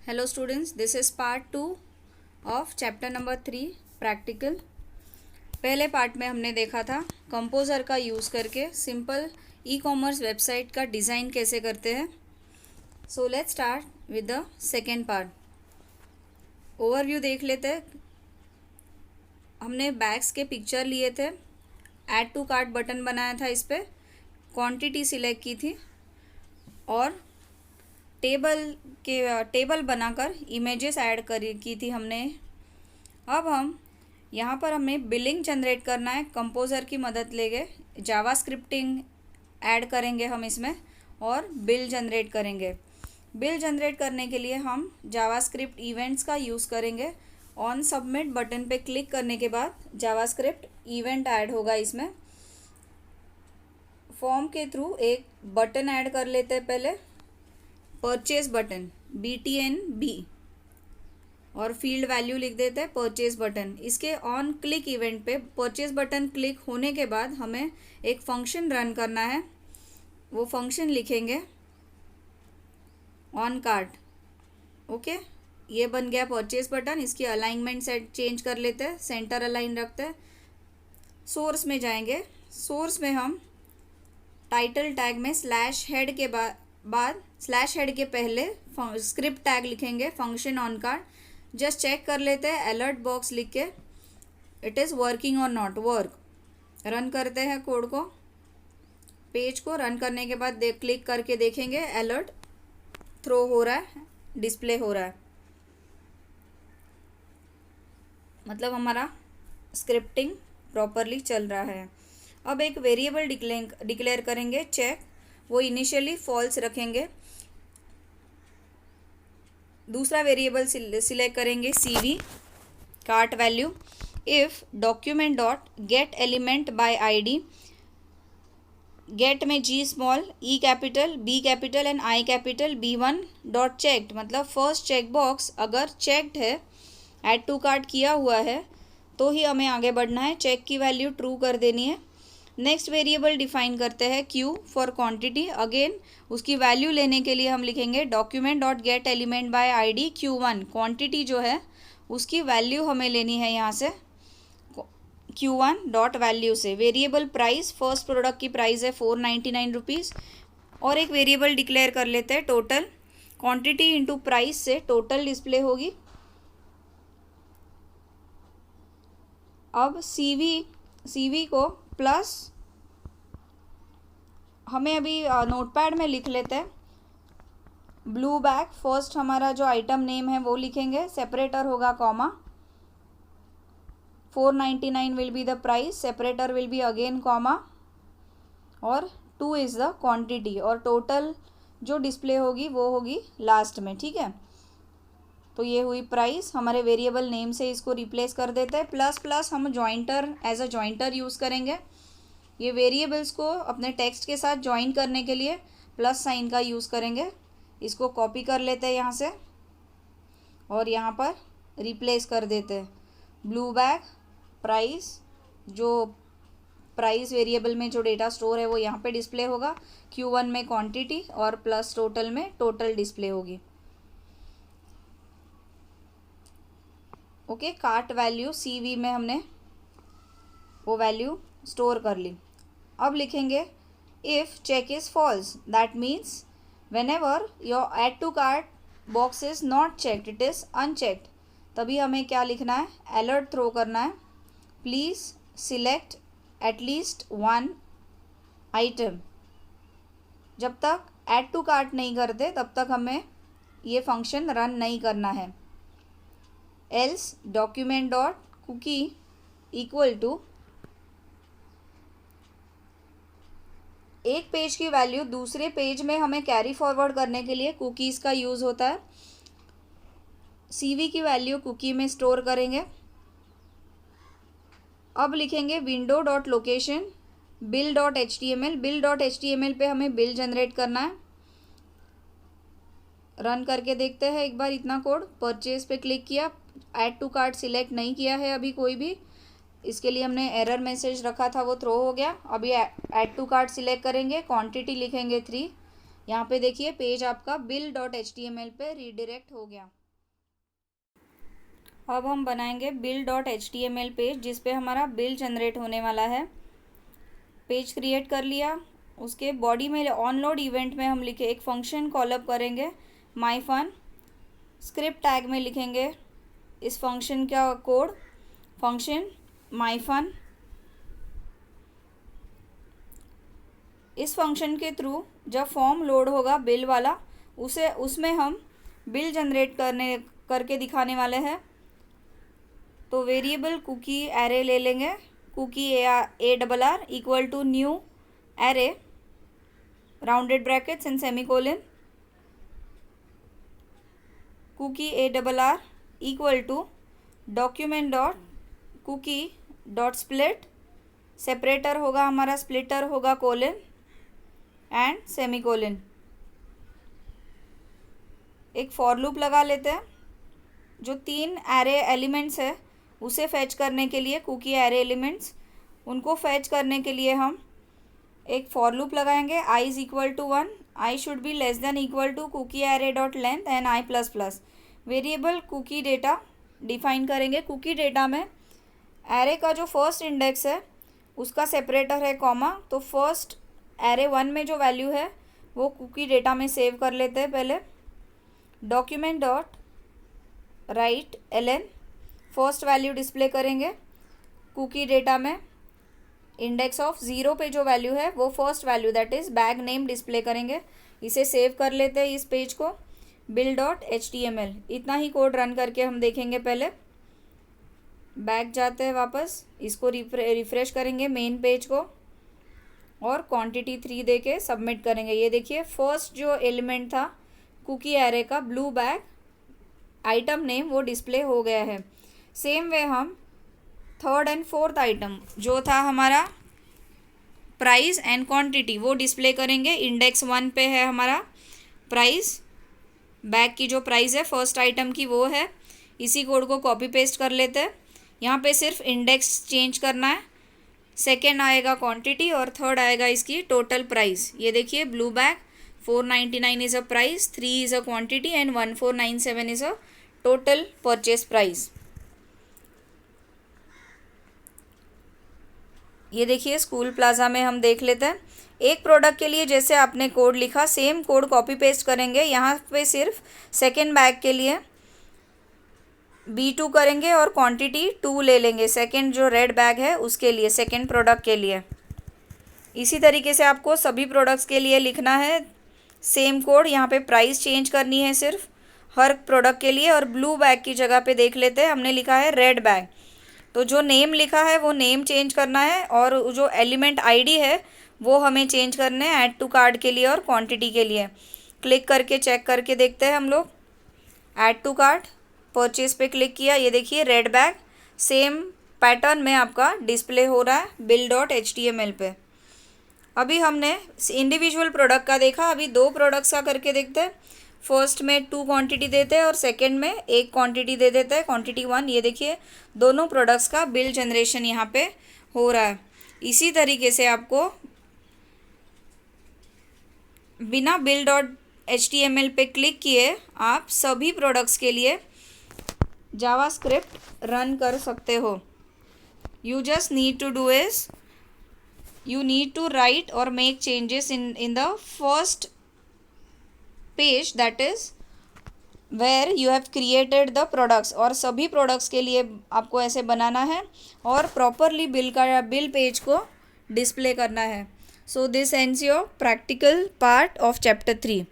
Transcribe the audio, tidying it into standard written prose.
Hello students, this is part 2 of chapter number 3 practical। पहले part में हमने देखा था कंपोज़र का यूज़ करके सिंपल ई कॉमर्स वेबसाइट का डिज़ाइन कैसे करते हैं। So let's start with the second part. Overview देख लेते हैं। हमने बैग्स के पिक्चर लिए थे, ऐड टू कार्ट बटन बनाया था, इस पर क्वांटिटी सिलेक्ट की थी और टेबल बनाकर इमेजेस ऐड की थी हमने। अब हम यहाँ पर हमें बिलिंग जनरेट करना है कंपोज़र की मदद लेके। जावा स्क्रिप्टिंग ऐड करेंगे हम इसमें और बिल जनरेट करेंगे। बिल जनरेट करने के लिए हम जावा स्क्रिप्ट इवेंट्स का यूज़ करेंगे। ऑन सबमिट बटन पे क्लिक करने के बाद जावा स्क्रिप्ट इवेंट ऐड होगा इसमें। फॉर्म के थ्रू एक बटन ऐड कर लेते हैं पहले, परचेज बटन BTN और फील्ड वैल्यू लिख देते हैं परचेज बटन। इसके ऑन क्लिक इवेंट पे परचेज बटन क्लिक होने के बाद हमें एक फंक्शन रन करना है। वो फंक्शन लिखेंगे ऑन कार्ट। ओके, ये बन गया परचेज बटन। इसकी अलाइनमेंट सेट चेंज कर लेते हैं, सेंटर अलाइन रखते हैं। सोर्स में जाएंगे। सोर्स में हम टाइटल टैग में स्लैश हेड के बाद स्लैश हेड के पहले स्क्रिप्ट टैग लिखेंगे function on cart. Just check कर लेते हैं अलर्ट बॉक्स लिख के, इट इज़ वर्किंग और नॉट वर्क। रन करते हैं कोड को, पेज को रन करने के बाद क्लिक करके देखेंगे अलर्ट थ्रो हो रहा है, डिस्प्ले हो रहा है, मतलब हमारा स्क्रिप्टिंग प्रॉपरली चल रहा है। अब एक वेरिएबल डिक्लेयर करेंगे चेक, वो इनिशियली फॉल्स रखेंगे। दूसरा वेरिएबल सिलेक्ट करेंगे CV cart value. If document dot get element by ID, get में G small, E capital, B capital and I capital, B1 dot checked, मतलब फर्स्ट चेक बॉक्स अगर checked है, add to cart किया हुआ है तो ही हमें आगे बढ़ना है, चेक की वैल्यू ट्रू कर देनी है। नेक्स्ट वेरिएबल डिफाइन करते हैं Q फॉर क्वांटिटी। अगेन उसकी वैल्यू लेने के लिए हम लिखेंगे document dot get element by ID Q1। Quantity जो है उसकी वैल्यू हमें लेनी है यहाँ से Q1 डॉट वैल्यू से। वेरिएबल प्राइस, फर्स्ट प्रोडक्ट की प्राइस है 499 रुपीज़। और एक वेरिएबल डिक्लेयर कर लेते हैं टोटल। क्वांटिटी इंटू प्राइस से टोटल डिस्प्ले होगी। अब CV को प्लस हमें अभी नोटपैड में लिख लेते हैं ब्लू बैग। फर्स्ट हमारा जो आइटम नेम है वो लिखेंगे, सेपरेटर होगा comma, 499 will be the price, separator will be again comma, और 2 इज़ द क्वांटिटी, और टोटल जो डिस्प्ले होगी वो होगी लास्ट में। ठीक है, तो ये हुई प्राइस। हमारे वेरिएबल नेम से इसको रिप्लेस कर देते हैं। प्लस प्लस हम jointer as a jointer use करेंगे। ये वेरिएबल्स को अपने टेक्स्ट के साथ ज्वाइन करने के लिए प्लस साइन का यूज़ करेंगे। इसको कॉपी कर लेते हैं यहाँ से और यहाँ पर रिप्लेस कर देते हैं ब्लू बैग प्राइस। जो प्राइस वेरिएबल में जो डेटा स्टोर है वो यहाँ पे डिस्प्ले होगा, Q1 में क्वांटिटी और प्लस टोटल में टोटल डिस्प्ले होगी। ओके, कार्ट वैल्यू CV में हमने वो वैल्यू स्टोर कर ली। अब लिखेंगे if check is false, that means whenever your add to cart box is not checked, it is unchecked. तभी हमें क्या लिखना है, अलर्ट थ्रो करना है, प्लीज़ सिलेक्ट एटलीस्ट 1 आइटम। जब तक ऐड टू कार्ट नहीं करते तब तक हमें ये फंक्शन रन नहीं करना है। Else document dot cookie equal to एक पेज की वैल्यू दूसरे पेज में हमें कैरी फॉरवर्ड करने के लिए कुकीज़ का यूज़ होता है। CV की वैल्यू कुकी में स्टोर करेंगे। अब लिखेंगे window dot location bill dot HTML। Bill dot HTML पे हमें बिल जनरेट करना है। रन करके देखते हैं एक बार इतना कोड। परचेज पे क्लिक किया, ऐड टू कार्ट सिलेक्ट नहीं किया है अभी कोई भी, इसके लिए हमने एरर मैसेज रखा था वो थ्रो हो गया। अभी ऐड टू कार्ट सिलेक्ट करेंगे, क्वांटिटी लिखेंगे 3, यहाँ पे देखिए पेज आपका bill.html पे रीडायरेक्ट हो गया। अब हम बनाएंगे bill.html पेज जिस पे हमारा बिल जनरेट होने वाला है। पेज क्रिएट कर लिया, उसके बॉडी में ऑनलोड इवेंट में हम लिखे एक फंक्शन कॉलअप करेंगे myFun। स्क्रिप्ट टैग में लिखेंगे इस फंक्शन का कोड, फंक्शन myFun। इस फंक्शन के थ्रू जब फॉर्म लोड होगा बिल वाला, उसमें हम बिल जनरेट करके दिखाने वाले हैं। तो वेरिएबल कुकी एरे ले लेंगे, cookie ARR equal to new array rounded brackets and semicolon, cookie ARR equal to document dot cookie dot split, separator होगा हमारा, स्प्लिटर होगा कोलन एंड सेमीकोलन। एक फॉर लूप लगा लेते हैं। जो 3 एरे एलिमेंट्स है उसे फैच करने के लिए, कुकी एरे एलिमेंट्स, उनको फैच करने के लिए हम एक फॉर लूप लगाएंगे। i is equal to 1, i should be less than equal to cookie array dot length and i plus plus. Variable cookie data define करेंगे। कुकी डेटा में array का जो फर्स्ट इंडेक्स है उसका सेपरेटर है comma, तो first array 1 में जो वैल्यू है वो कुकी डेटा में सेव कर लेते हैं पहले। Document dot right ln, first value display करेंगे कुकी डेटा में। इंडेक्स ऑफ 0 पे जो वैल्यू है वो first value that is bag name display करेंगे। इसे सेव कर लेते हैं इस पेज को, bill.html। इतना ही कोड रन करके हम देखेंगे। पहले बैक जाते हैं वापस, इसको रिफ्रेश करेंगे मेन पेज को और क्वांटिटी 3 दे के सबमिट करेंगे। ये देखिए फर्स्ट जो एलिमेंट था कुकी एरे का ब्लू बैग आइटम नेम वो डिस्प्ले हो गया है। सेम वे हम थर्ड एंड फोर्थ आइटम जो था हमारा प्राइस एंड क्वांटिटी वो डिस्प्ले करेंगे। इंडेक्स 1 पे है हमारा प्राइस, बैग की जो प्राइस है फर्स्ट आइटम की वो है। इसी कोड को कॉपी पेस्ट कर लेते हैं। यहाँ पे सिर्फ इंडेक्स चेंज करना है। सेकेंड आएगा क्वांटिटी और थर्ड आएगा इसकी टोटल प्राइस। ये देखिए blue bag 499 is a price, 3 is a quantity and 1497 is a total purchase price. ये देखिए स्कूल प्लाजा में हम देख लेते हैं। एक प्रोडक्ट के लिए जैसे आपने कोड लिखा सेम कोड कॉपी पेस्ट करेंगे। यहाँ पे सिर्फ सेकेंड बैग के लिए B2 करेंगे और क्वांटिटी 2 ले लेंगे। सेकेंड जो रेड बैग है उसके लिए, सेकेंड प्रोडक्ट के लिए। इसी तरीके से आपको सभी प्रोडक्ट्स के लिए लिखना है सेम कोड। यहाँ पे प्राइस चेंज करनी है सिर्फ हर प्रोडक्ट के लिए। और ब्लू बैग की जगह पे देख लेते हैं, हमने लिखा है रेड बैग, तो जो नेम लिखा है वो नेम चेंज करना है और जो एलिमेंट आईडी है वो हमें चेंज करने हैं ऐड टू कार्ट के लिए और क्वांटिटी के लिए। क्लिक करके चेक करके देखते हैं हम लोग। ऐड टू कार्ट, परचेज पे क्लिक किया, ये देखिए रेड बैग सेम पैटर्न में आपका डिस्प्ले हो रहा है bill.html पे। अभी हमने इंडिविजुअल प्रोडक्ट का देखा, अभी 2 प्रोडक्ट्स का करके देखते हैं। फर्स्ट में 2 क्वांटिटी देते हैं और सेकंड में 1 क्वांटिटी दे देते हैं, क्वांटिटी 1। ये देखिए दोनों प्रोडक्ट्स का बिल जनरेशन यहाँ पे हो रहा है। इसी तरीके से आपको बिना bill.html पे क्लिक किए आप सभी प्रोडक्ट्स के लिए जावास्क्रिप्ट रन कर सकते हो। You just need to do is you need to write or make changes in the first page, that is where you have created the products। और सभी प्रोडक्ट्स के लिए आपको ऐसे बनाना है और प्रॉपरली बिल पेज को डिस्प्ले करना है। So this ends your practical part of chapter 3।